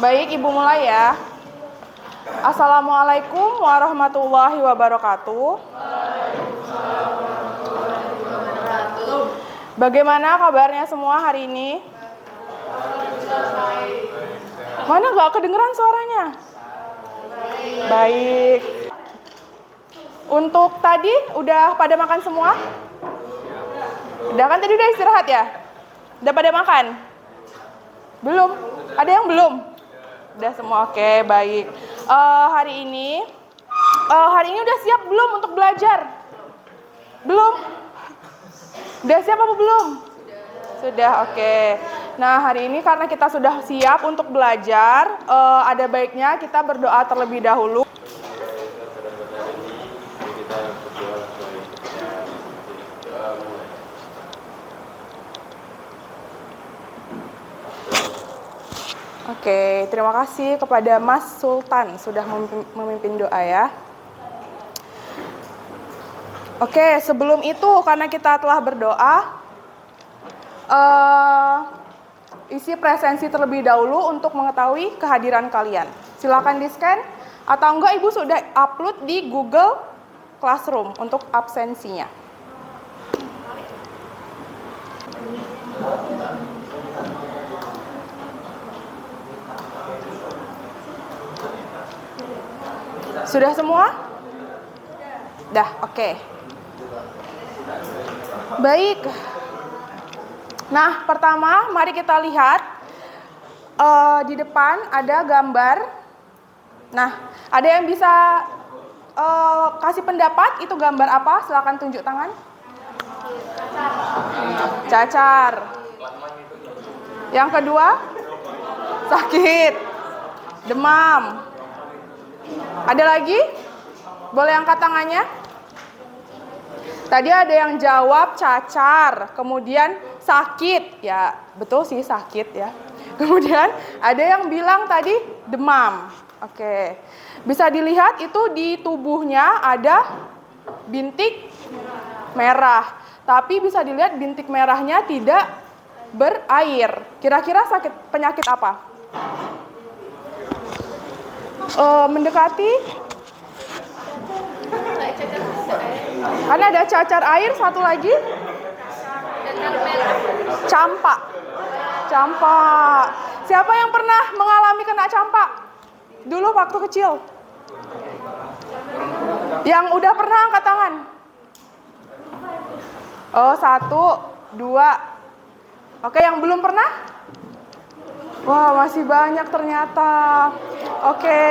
Baik, Ibu mulai ya. Assalamualaikum warahmatullahi wabarakatuh. Bagaimana kabarnya semua hari ini? Mana gak kedengeran suaranya? Baik. Untuk tadi udah pada makan semua? Udah kan tadi udah istirahat ya? Udah pada makan? Belum? Ada yang belum? Udah semua, oke, baik. Hari ini udah siap belum untuk belajar? Belum? Udah siap apa belum? Sudah, oke. Nah, hari ini karena kita sudah siap untuk belajar, ada baiknya kita berdoa terlebih dahulu. Oke, terima kasih kepada Mas Sultan sudah memimpin doa ya. Oke, sebelum itu karena kita telah berdoa, isi presensi terlebih dahulu untuk mengetahui kehadiran kalian. Silakan di-scan atau enggak Ibu sudah upload di Google Classroom untuk absensinya. Sudah semua? Dah, oke. Baik. Nah, pertama mari kita lihat di depan ada gambar. Nah, ada yang bisa kasih pendapat itu gambar apa? Silakan tunjuk tangan. Cacar. Yang kedua, sakit, demam. Ada lagi? Boleh angkat tangannya? Tadi ada yang jawab cacar, kemudian sakit. Ya, betul sih sakit ya. Kemudian ada yang bilang tadi demam. Oke. Bisa dilihat itu di tubuhnya ada bintik merah. Tapi bisa dilihat bintik merahnya tidak berair. Kira-kira sakit penyakit apa? Mendekati. Kan ada cacar air, satu lagi campak. Campak. Siapa yang pernah mengalami kena campak dulu waktu kecil? Yang udah pernah angkat tangan. Oh, 1, 2. Oke, yang belum pernah? Wah, masih banyak ternyata. Oke.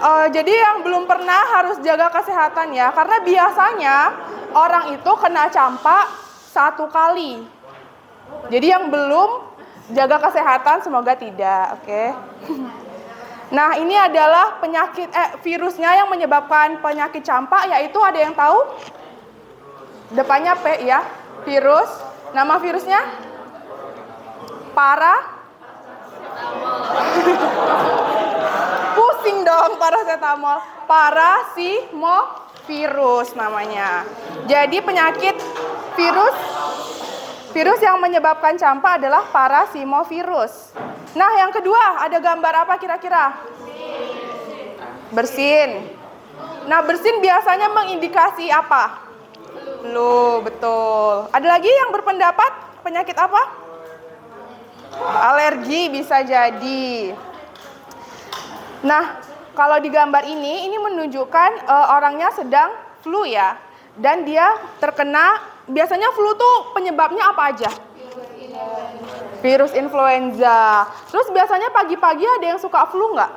Jadi yang belum pernah harus jaga kesehatan ya. Karena biasanya orang itu kena campak 1 kali. Jadi yang belum jaga kesehatan semoga tidak. Oke. Nah, ini adalah penyakit virusnya yang menyebabkan penyakit campak, yaitu ada yang tahu? Depannya P ya. Virus. Nama virusnya? Pusing dong, parasetamol. Parasimovirus namanya. Jadi penyakit virus yang menyebabkan campak adalah parasimovirus. Nah, yang kedua, ada gambar apa kira-kira? Bersin. Nah, bersin biasanya mengindikasi apa? Flu, betul. Ada lagi yang berpendapat penyakit apa? Alergi bisa jadi. Nah, kalau di gambar ini menunjukkan orangnya sedang flu ya. Dan dia terkena, biasanya flu tuh penyebabnya apa aja? Virus influenza. Terus biasanya pagi-pagi ada yang suka flu nggak?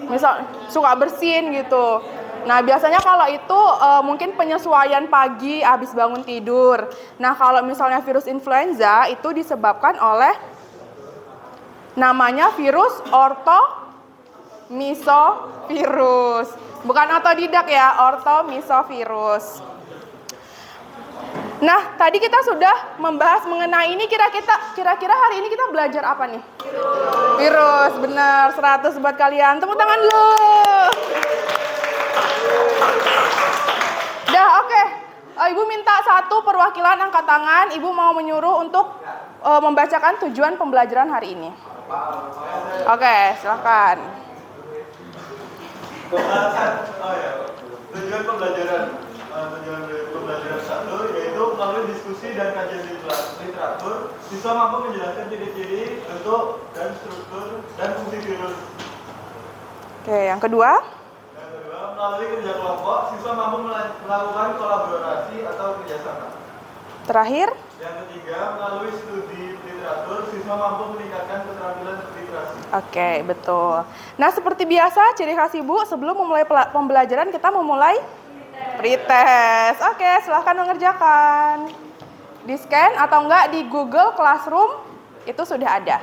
Misal suka bersin gitu. Nah, biasanya kalau itu mungkin penyesuaian pagi habis bangun tidur. Nah, kalau misalnya virus influenza itu disebabkan oleh namanya virus ortomisovirus. Bukan otodidak ya, ortomisovirus. Nah, tadi kita sudah membahas mengenai ini, kira-kira hari ini kita belajar apa nih? Virus, benar, 100 buat kalian. Tepuk tangan dulu. Dah, oke. Ibu minta 1 perwakilan angkat tangan. Ibu mau menyuruh untuk membacakan tujuan pembelajaran hari ini. Oke, silakan. Tujuan pembelajaran satu yaitu melalui diskusi dan kajian literatur siswa mampu menjelaskan ciri-ciri, bentuk, dan struktur dan fungsi virus. Oke, yang kedua. Yang kedua, melalui kerja kelompok siswa mampu melakukan kolaborasi atau kerjasama. Terakhir. Yang ketiga, melalui studi literatur siswa mampu meningkatkan keterampilan literasi. Oke, betul. Nah, seperti biasa ciri khas Ibu sebelum memulai pembelajaran kita memulai pretest. Oke, silahkan mengerjakan. Di scan atau enggak di Google Classroom itu sudah ada.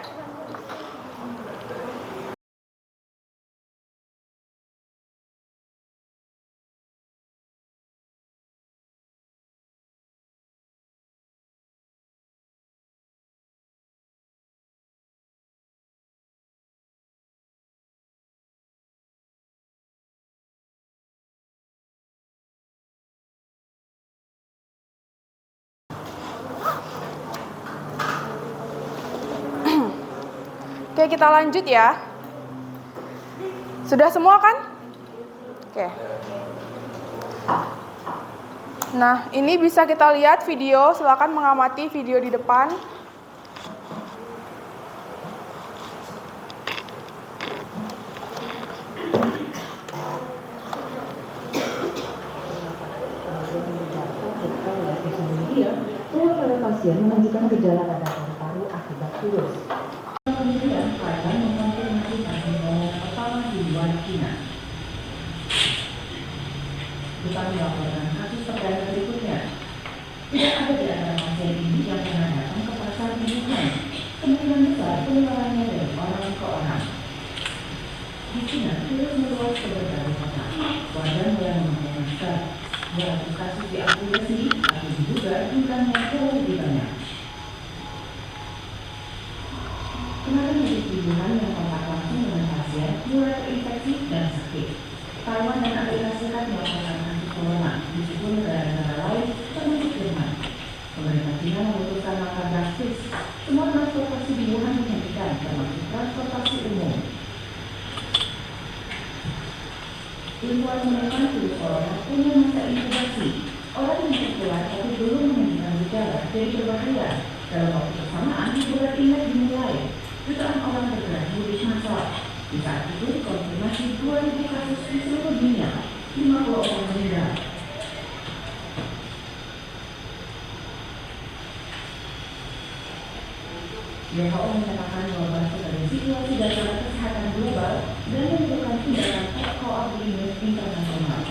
Oke, kita lanjut ya. Sudah semua kan? Oke. Nah, ini bisa kita lihat video. Silakan mengamati video di depan. Pada pasien menunjukkan gejala pada paru-paru akibat virus. Kemudian akan mengkonfirmasi pasien pertama di luar China. Kita melaporkan kasus perdana berikutnya. Tidak ada di antara pasien ini yang pernah datang ke pasar Wuhan. Kemungkinan besar penularannya dari orang ke orang. Di China, virus meluas ke berbagai kota. Warga mulai memakai masker. Berlaku kasus diakumulasi, tapi diduga jumlahnya jauh lebih banyak. Tenaga medis di Wuhan yang kontak langsung dengan pasien mulai terinfeksi dan sakit. Taiwan dan Amerika Serikat melakukan kasus corona di 10 negara-negara lain termasuk Jerman. Pemerintah China memutuskan langkah drastis. Semua transportasi di Wuhan dihentikan, termasuk transportasi umum. Ilmuwan menemukan virus corona punya masa inkubasi. Orang yang tertular tapi belum menunjukkan gejala jadi berbahaya. Dalam waktu bersamaan, bulan Imlek dimulai. Jutaan orang bergerak mudik massal. Di saat itu dikonfirmasi 2.000 kasus di seluruh dunia, 50 orang meninggal. WHO menyatakan bahwa sebagai situasi darurat kesehatan global dan membutuhkan tindakan koordinasi internasional.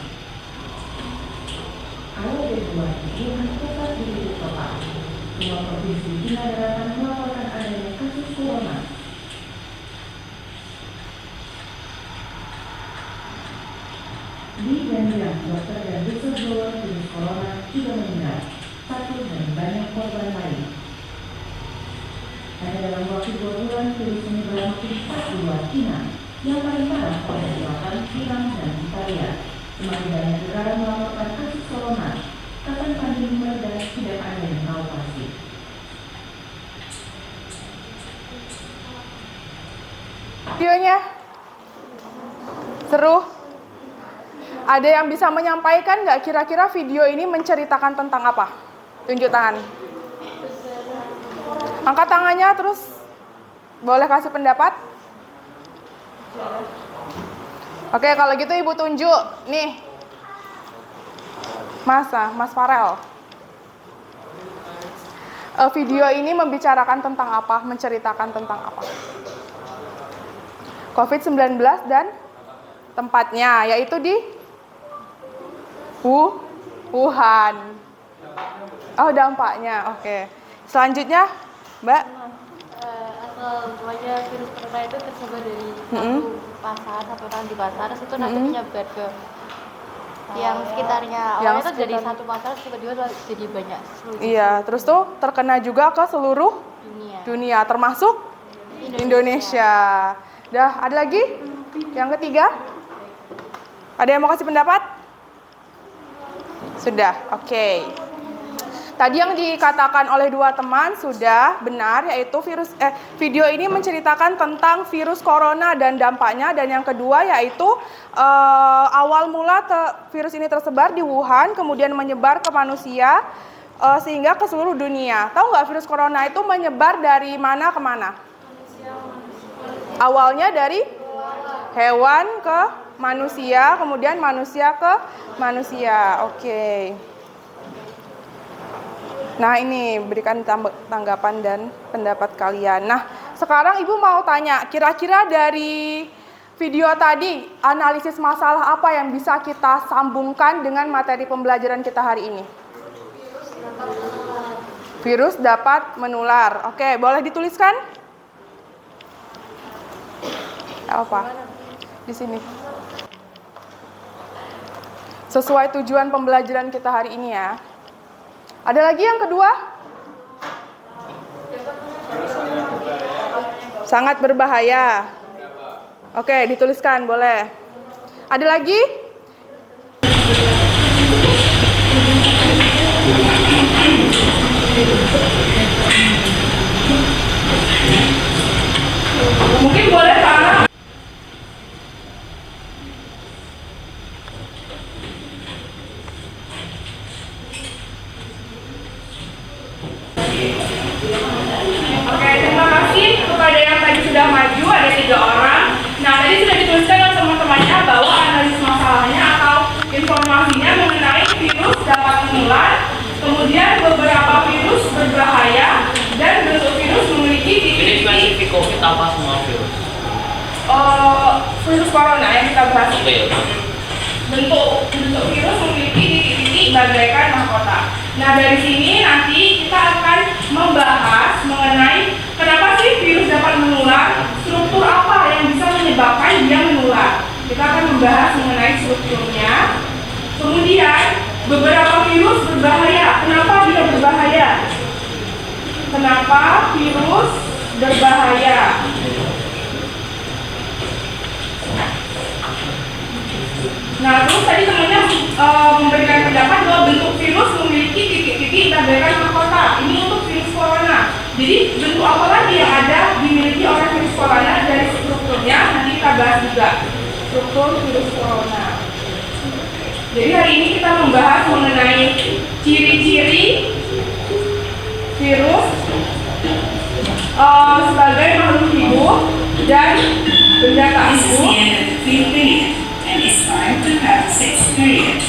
Awal Februari, Wuhan tetap ditutup total. Semua provinsi China daratan melaporkan adanya kasus corona. Di Zhejiang, dokter dan whistleblower virus corona juga meninggal. Satu dan banyak korban lain. Hanya dalam waktu 2 bulan, virus menyebar makin cepat di luar China. Yang paling parah pada Selatan, Iran, dan Italia. Semakin banyak negara melaporkan kasus corona. Kapan pandemi meledak tidak ada yang tahu pasti. Videonya seru. Ada yang bisa menyampaikan nggak kira-kira video ini menceritakan tentang apa? Tunjuk tangan. Angkat tangannya terus boleh kasih pendapat. Oke, kalau gitu Ibu tunjuk. Nih. Mas Farel. Video ini membicarakan tentang apa? Menceritakan tentang apa? COVID-19 dan tempatnya, yaitu di Wuhan. Oh, dampaknya. Oke. Selanjutnya, Mbak. Asal mulanya virus corona itu tersebar dari satu pasar, satu orang di pasar, itu nanti menyebar ke yang sekitarnya. Awalnya itu dari satu pasar, tiba-tiba jadi banyak. Iya, terus tuh terkena juga ke seluruh dunia termasuk Indonesia. Dah, ada lagi? Yang ketiga? Ada yang mau kasih pendapat? Sudah, oke. Tadi yang dikatakan oleh dua teman sudah benar, yaitu video ini menceritakan tentang virus corona dan dampaknya, dan yang kedua yaitu awal mula virus ini tersebar di Wuhan, kemudian menyebar ke manusia sehingga ke seluruh dunia. Tahu nggak virus corona itu menyebar dari mana ke mana? Awalnya dari hewan ke manusia, kemudian manusia ke manusia. Oke. Nah, ini berikan tanggapan dan pendapat kalian. Nah, sekarang Ibu mau tanya, kira-kira dari video tadi, analisis masalah apa yang bisa kita sambungkan dengan materi pembelajaran kita hari ini? Virus dapat menular. Oke, boleh dituliskan? Apa? Di sini. Sesuai tujuan pembelajaran kita hari ini ya. Ada lagi yang kedua? Sangat berbahaya. Oke, dituliskan boleh. Ada lagi? Mungkin boleh karena kepada yang tadi sudah maju, ada 3 orang. Nah, tadi sudah dituliskan oleh teman-temannya bahwa analisis masalahnya atau informasinya mengenai virus dapat menular, kemudian beberapa virus berbahaya, dan bentuk virus memiliki Ini spesifik COVID apa semua virus? Virus corona yang kita bahas. Oke. Bentuk virus memiliki titik-titik bagaikan mahkota. Nah, dari sini nanti kita akan membahas mengenai kenapa sih virus dapat menular, struktur apa yang bisa menyebabkan dia menular. Kita akan membahas mengenai strukturnya. Kemudian, beberapa virus berbahaya. Kenapa dia berbahaya? Kenapa virus berbahaya? Nah, terus tadi temannya memberikan pendapat bahwa bentuk virus memiliki titik-titik bagaikan mahkota. Ini untuk virus corona. Jadi bentuk apa lagi yang ada dimiliki oleh virus corona dari strukturnya nanti kita bahas juga struktur virus corona. Jadi hari ini kita membahas mengenai ciri-ciri virus sebagai makhluk hidup dan benda tak hidup.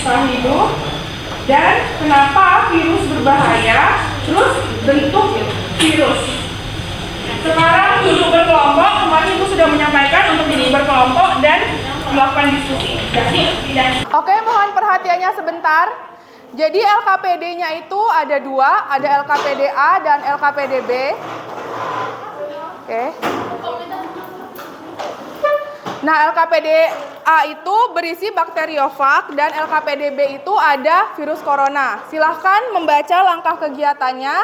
Hidup dan kenapa virus berbahaya, terus bentuk virus. Sekarang duduk berkelompok, kemarin Ibu sudah menyampaikan untuk duduk berkelompok dan melakukan diskusi. Oke, mohon perhatiannya sebentar. Jadi LKPD-nya itu ada 2, ada LKPD-A dan LKPD-B. Oke. Nah, LKPD-A itu berisi bakteriofag dan LKPD-B itu ada virus corona. Silahkan membaca langkah kegiatannya.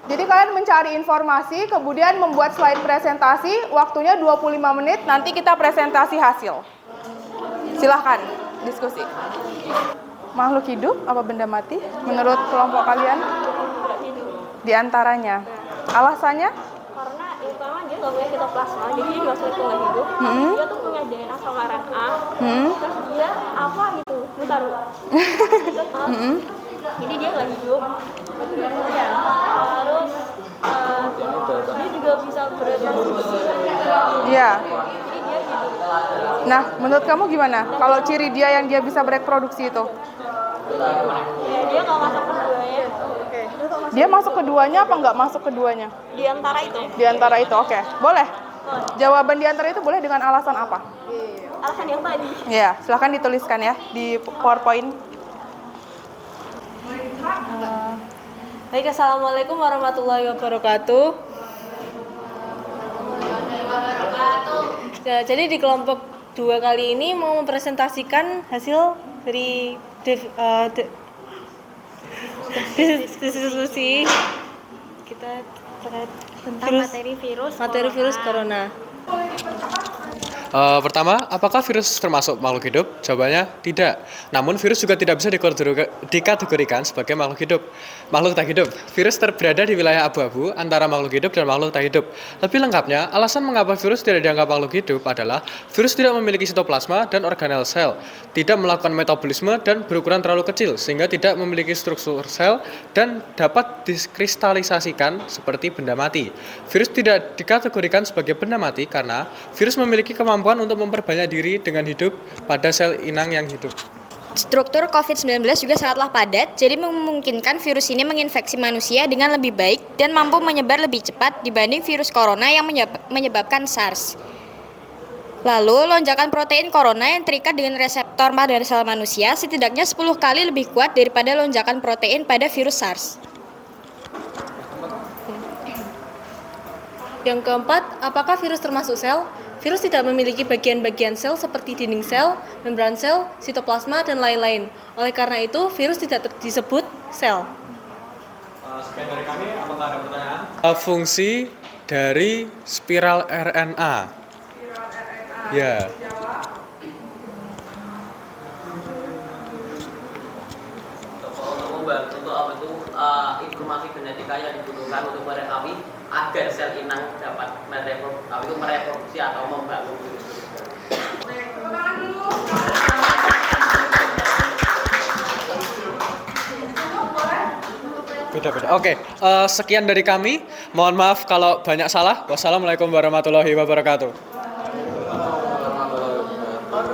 Jadi kalian mencari informasi, kemudian membuat slide presentasi, waktunya 25 menit, nanti kita presentasi hasil. Silahkan diskusi. Makhluk hidup apa benda mati menurut kelompok kalian? Di antaranya. Alasannya? Karena yang pertama dia nggak punya sitoplasma, jadi dia masuk ke nggak hidup. Dia tuh punya DNA sama RNA, terus dia apa gitu, bentar. Jadi dia nggak hidup. Terus dia juga bisa bereproduksi. Iya. Jadi dia hidup. Nah, menurut kamu gimana? Kalau ciri dia yang dia bisa bereproduksi itu? Ya, dia nggak masuk keduanya. Dia masuk keduanya apa nggak masuk keduanya? Di antara itu. Di antara itu, oke. Boleh? Jawaban di antara itu boleh dengan alasan apa? Alasan yang tadi. Ya, silahkan dituliskan ya di PowerPoint. Baik, assalamualaikum warahmatullahi wabarakatuh. Ya, jadi di kelompok 2 kali ini mau mempresentasikan hasil dari diskusi kita terkait tentang materi virus corona. Pertama, apakah virus termasuk makhluk hidup? Jawabannya tidak. Namun virus juga tidak bisa dikategorikan sebagai makhluk hidup. Makhluk tak hidup. Virus berada di wilayah abu-abu antara makhluk hidup dan makhluk tak hidup. Lebih lengkapnya, alasan mengapa virus tidak dianggap makhluk hidup adalah virus tidak memiliki sitoplasma dan organel sel, tidak melakukan metabolisme dan berukuran terlalu kecil sehingga tidak memiliki struktur sel dan dapat dikristalisasikan seperti benda mati. Virus tidak dikategorikan sebagai benda mati karena virus memiliki kemampuan untuk memperbanyak diri dengan hidup pada sel inang yang hidup. Struktur COVID-19 juga sangatlah padat, jadi memungkinkan virus ini menginfeksi manusia dengan lebih baik dan mampu menyebar lebih cepat dibanding virus corona yang menyebabkan SARS. Lalu, lonjakan protein corona yang terikat dengan reseptor pada sel manusia setidaknya 10 kali lebih kuat daripada lonjakan protein pada virus SARS. Yang keempat, apakah virus termasuk sel? Virus tidak memiliki bagian-bagian sel seperti dinding sel, membran sel, sitoplasma, dan lain-lain. Oleh karena itu, virus tidak disebut sel. Sekian dari kami, apakah ada pertanyaan? Fungsi dari spiral RNA. Ya. Untuk apa itu informasi genetika yang dibutuhkan untuk merekapi agar sel inang dapat mereproduksi atau membangun virus. Beda-beda. Oke, sekian dari kami. Mohon maaf kalau banyak salah. Wassalamualaikum warahmatullahi wabarakatuh.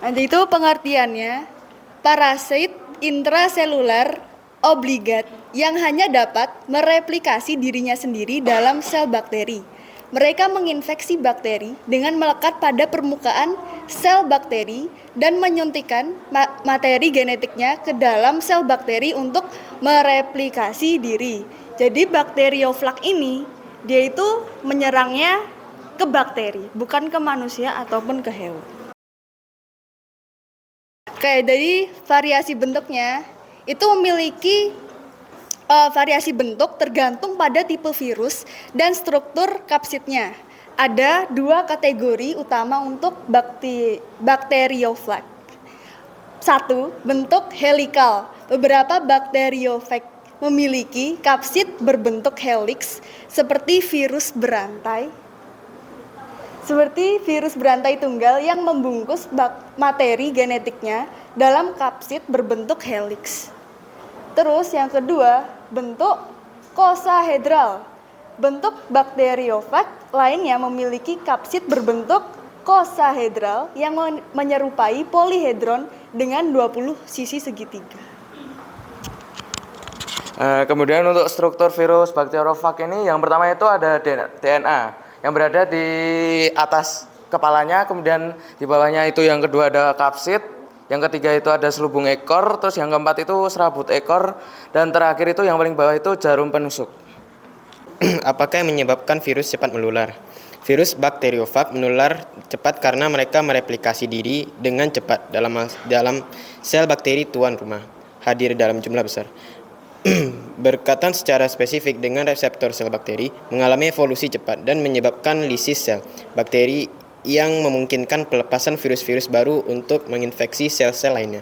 Nanti itu pengertiannya, parasit intraselular obligat yang hanya dapat mereplikasi dirinya sendiri dalam sel bakteri. Mereka menginfeksi bakteri dengan melekat pada permukaan sel bakteri dan menyuntikkan materi genetiknya ke dalam sel bakteri untuk mereplikasi diri. Jadi bakteriofag ini, dia itu menyerangnya ke bakteri, bukan ke manusia ataupun ke hewan. Oke, dari variasi bentuknya, itu memiliki variasi bentuk tergantung pada tipe virus dan struktur kapsidnya. Ada 2 kategori utama untuk bakteriofag. 1. Bentuk helikal. Beberapa bakteriofag memiliki kapsid berbentuk helix seperti virus berantai tunggal yang membungkus materi genetiknya dalam kapsid berbentuk helix. Terus yang kedua, bentuk kosahedral. Bentuk bakteriofag lainnya memiliki kapsid berbentuk kosahedral yang menyerupai polihedron dengan 20 sisi segitiga. Kemudian untuk struktur virus bakteriofag ini, yang pertama itu ada DNA yang berada di atas kepalanya, kemudian di bawahnya itu yang kedua ada kapsid, yang ketiga itu ada selubung ekor, terus yang keempat itu serabut ekor, dan terakhir itu yang paling bawah itu jarum penusuk. Apakah yang menyebabkan virus cepat menular? Virus bakteriofag menular cepat karena mereka mereplikasi diri dengan cepat dalam sel bakteri tuan rumah, hadir dalam jumlah besar. Berkaitan secara spesifik dengan reseptor sel bakteri, mengalami evolusi cepat dan menyebabkan lisis sel bakteri yang memungkinkan pelepasan virus-virus baru untuk menginfeksi sel-sel lainnya.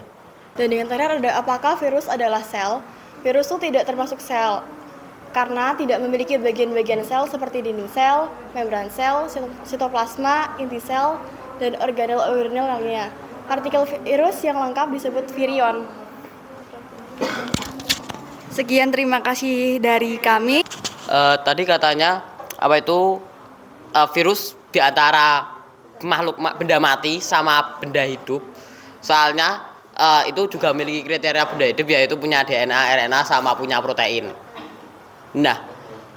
Dan yang terakhir ada apakah virus adalah sel? Virus itu tidak termasuk sel karena tidak memiliki bagian-bagian sel seperti dinding sel, membran sel, sitoplasma, inti sel, dan organel-organel lainnya. Partikel virus yang lengkap disebut virion. Sekian, terima kasih dari kami. Tadi katanya virus di antara makhluk benda mati sama benda hidup. Soalnya itu juga memiliki kriteria benda hidup, yaitu punya DNA, RNA sama punya protein. Nah,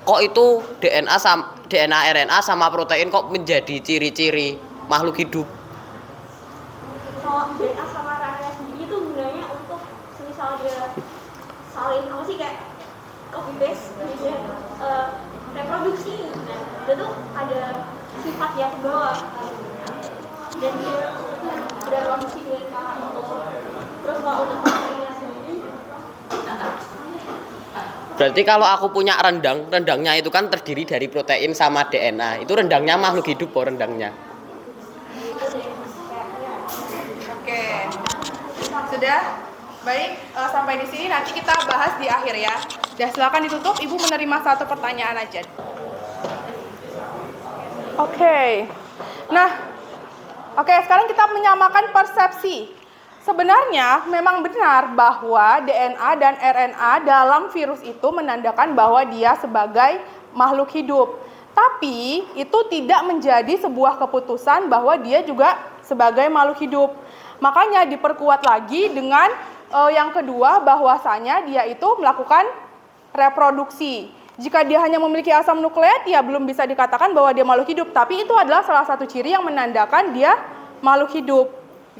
kok itu DNA, RNA sama protein kok menjadi ciri-ciri makhluk hidup? Kalau DNA sama RNA sendiri itu gunanya untuk misal dia salin kayak copy paste reproduksi. Nah, itu tuh ada sifat yang kebawa dan dia bereproduksi dengan cara itu. Terus kalau untuk proteinnya sendiri, berarti kalau aku punya rendangnya itu kan terdiri dari protein sama DNA. Itu rendangnya makhluk hidup kok rendangnya. Sudah? Baik, sampai di sini nanti kita bahas di akhir ya. Dah, silakan ditutup. Ibu menerima satu pertanyaan aja. Oke. Nah, sekarang kita menyamakan persepsi. Sebenarnya memang benar bahwa DNA dan RNA dalam virus itu menandakan bahwa dia sebagai makhluk hidup. Tapi itu tidak menjadi sebuah keputusan bahwa dia juga sebagai makhluk hidup. Makanya diperkuat lagi dengan yang kedua, bahwasanya dia itu melakukan reproduksi. Jika dia hanya memiliki asam nukleat, ya belum bisa dikatakan bahwa dia makhluk hidup. Tapi itu adalah salah satu ciri yang menandakan dia makhluk hidup,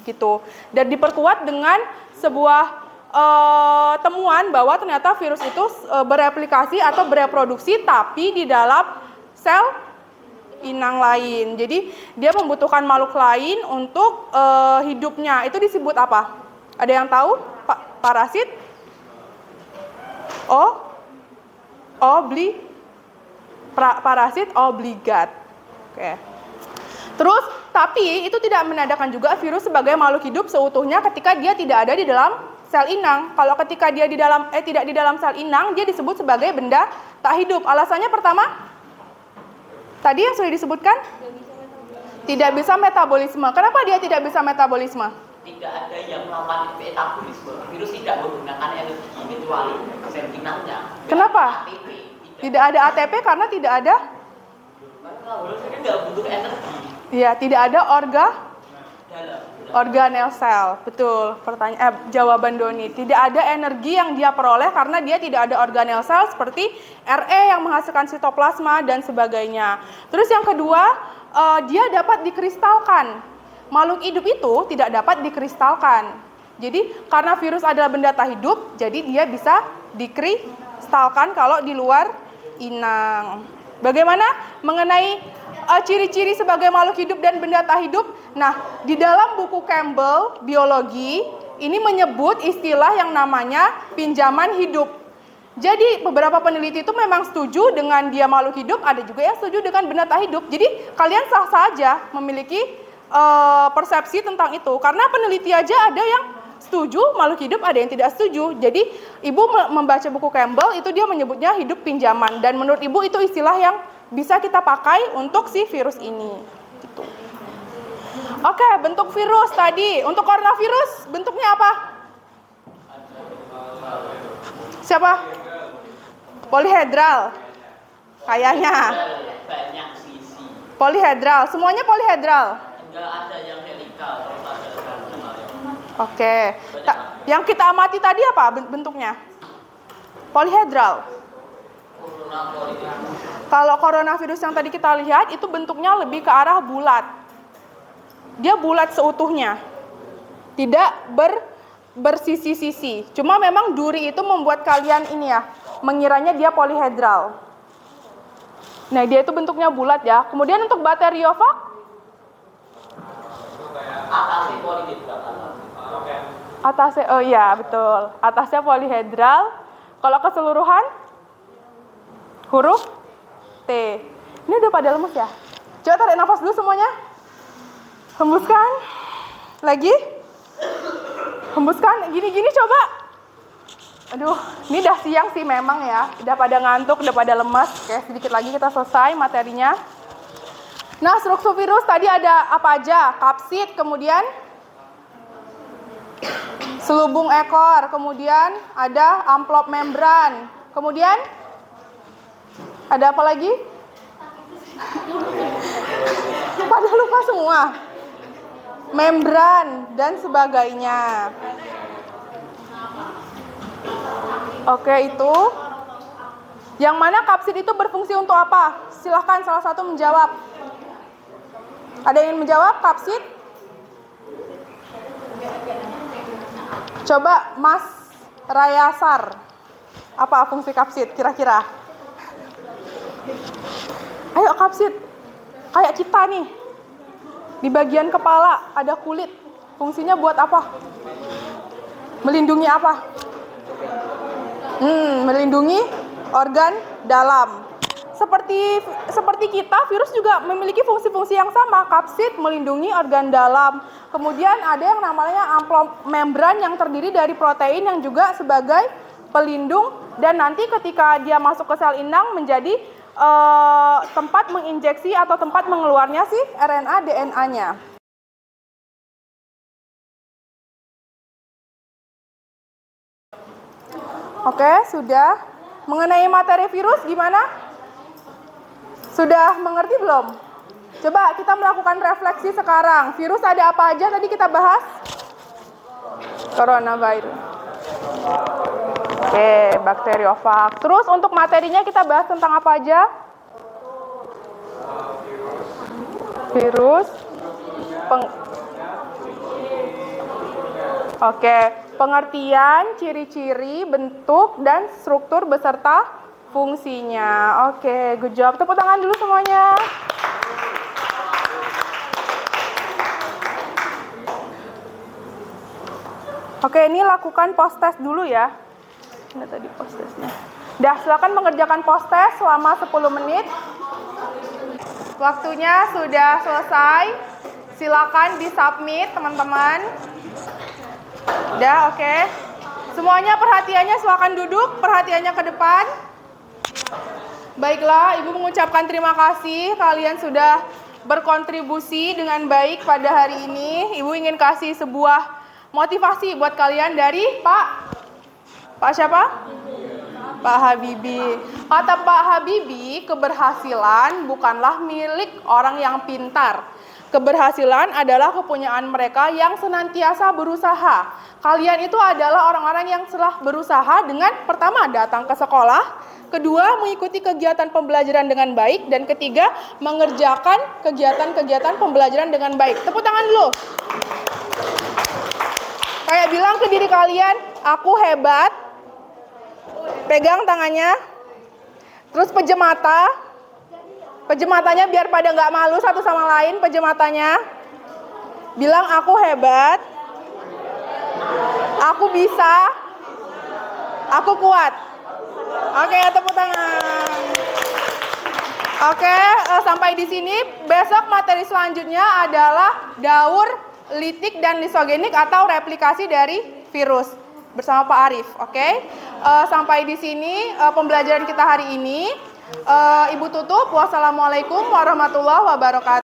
gitu. Dan diperkuat dengan sebuah temuan bahwa ternyata virus itu bereplikasi atau bereproduksi, tapi di dalam sel inang lain. Jadi dia membutuhkan makhluk lain untuk hidupnya. Itu disebut apa? Ada yang tahu? Parasit? Parasit obligat. Oke. Terus, tapi itu tidak menandakan juga virus sebagai makhluk hidup seutuhnya ketika dia tidak ada di dalam sel inang. Kalau ketika dia tidak di dalam sel inang, dia disebut sebagai benda tak hidup. Alasannya pertama, tadi yang sudah disebutkan, tidak bisa metabolisme. Kenapa dia tidak bisa metabolisme? Tidak ada yang melakukan metabolisme. Virus tidak menggunakan energi kecuali sel inangnya. Kenapa? Tidak ada ATP karena tidak ada. Virusnya nggak butuh energi. Iya, tidak ada organel sel. Betul. Jawaban Doni. Tidak ada energi yang dia peroleh karena dia tidak ada organel sel seperti RE yang menghasilkan sitoplasma dan sebagainya. Terus yang kedua, dia dapat dikristalkan. Makhluk hidup itu tidak dapat dikristalkan. Jadi karena virus adalah benda tak hidup, jadi dia bisa dikristalkan kalau di luar inang. Bagaimana mengenai ciri-ciri sebagai makhluk hidup dan benda tak hidup? Nah, di dalam buku Campbell Biologi ini menyebut istilah yang namanya pinjaman hidup. Jadi beberapa peneliti itu memang setuju dengan dia makhluk hidup, ada juga yang setuju dengan benda tak hidup. Jadi kalian sah saja memiliki persepsi tentang itu, karena peneliti aja ada yang setuju makhluk hidup, ada yang tidak setuju. Jadi ibu membaca buku Campbell itu dia menyebutnya hidup pinjaman, dan menurut ibu itu istilah yang bisa kita pakai untuk si virus ini gitu. Oke, bentuk virus tadi. Untuk coronavirus bentuknya apa? Siapa? Polihedral kayaknya. Polihedral, semuanya polihedral. Enggak ada yang helikal, terus ada Oke. Yang kita amati tadi apa bentuknya? Polihedral. Kalau coronavirus yang tadi kita lihat itu bentuknya lebih ke arah bulat. Dia bulat seutuhnya. Tidak bersisi-sisi. Cuma memang duri itu membuat kalian ini ya, mengiranya dia polihedral. Nah, dia itu bentuknya bulat ya. Kemudian untuk bakteriofag, atasnya, oh iya betul, atasnya polihedral. Kalau keseluruhan huruf T. Ini udah pada lemes ya? Coba tarik nafas dulu semuanya. Hembuskan. Lagi. Hembuskan. Gini-gini coba. Aduh, ini udah siang sih memang ya. Udah pada ngantuk, udah pada lemas. Oke, sedikit lagi kita selesai materinya. Nah, struktur virus tadi ada apa aja? Kapsid, kemudian selubung ekor, kemudian ada amplop membran, kemudian ada apa lagi? Pada lupa semua. Membran dan sebagainya. Oke, itu. Yang mana kapsid itu berfungsi untuk apa? Silahkan salah satu menjawab. Ada yang ingin menjawab kapsid? Coba Mas Rayasar. Apa fungsi kapsid kira-kira? Ayo kapsid. Kayak kita nih. Di bagian kepala ada kulit. Fungsinya buat apa? Melindungi apa? Melindungi organ dalam. seperti kita, virus juga memiliki fungsi-fungsi yang sama. Kapsid melindungi organ dalam. Kemudian ada yang namanya amplop membran yang terdiri dari protein yang juga sebagai pelindung, dan nanti ketika dia masuk ke sel inang menjadi tempat menginjeksi atau tempat mengeluarnya si RNA DNA-nya. Oke, sudah. Mengenai materi virus gimana? Sudah mengerti belum? Coba kita melakukan refleksi sekarang. Virus ada apa aja tadi kita bahas? Coronavirus. Oke, bakteriofag. Terus untuk materinya kita bahas tentang apa aja? Virus. Pengertian, ciri-ciri, bentuk, dan struktur beserta fungsinya. Oke, good job. Tepuk tangan dulu semuanya. Oke, ini lakukan post test dulu ya. Ini tadi post testnya. Dah, silakan mengerjakan post test selama 10 menit. Waktunya sudah selesai. Silakan di-submit, teman-teman. Udah, oke. Semuanya perhatiannya silakan duduk, perhatiannya ke depan. Baiklah, Ibu mengucapkan terima kasih kalian sudah berkontribusi dengan baik pada hari ini. Ibu ingin kasih sebuah motivasi buat kalian dari Pak siapa? Pak Habibie. Kata Pak Habibie, keberhasilan bukanlah milik orang yang pintar. Keberhasilan adalah kepunyaan mereka yang senantiasa berusaha. Kalian itu adalah orang-orang yang telah berusaha dengan pertama datang ke sekolah, kedua mengikuti kegiatan pembelajaran dengan baik, dan ketiga mengerjakan kegiatan-kegiatan pembelajaran dengan baik. Tepuk tangan dulu. Kayak bilang ke diri kalian, aku hebat. Pegang tangannya. Terus pejam mata. Pejam matanya biar pada nggak malu satu sama lain, pejam matanya. Bilang aku hebat, aku bisa, aku kuat. Oke, tepuk tangan. Oke, sampai di sini. Besok materi selanjutnya adalah daur, litik, dan lisogenik atau replikasi dari virus bersama Pak Arif. Oke, sampai di sini pembelajaran kita hari ini. Ibu tutup. Wassalamualaikum warahmatullahi wabarakatuh.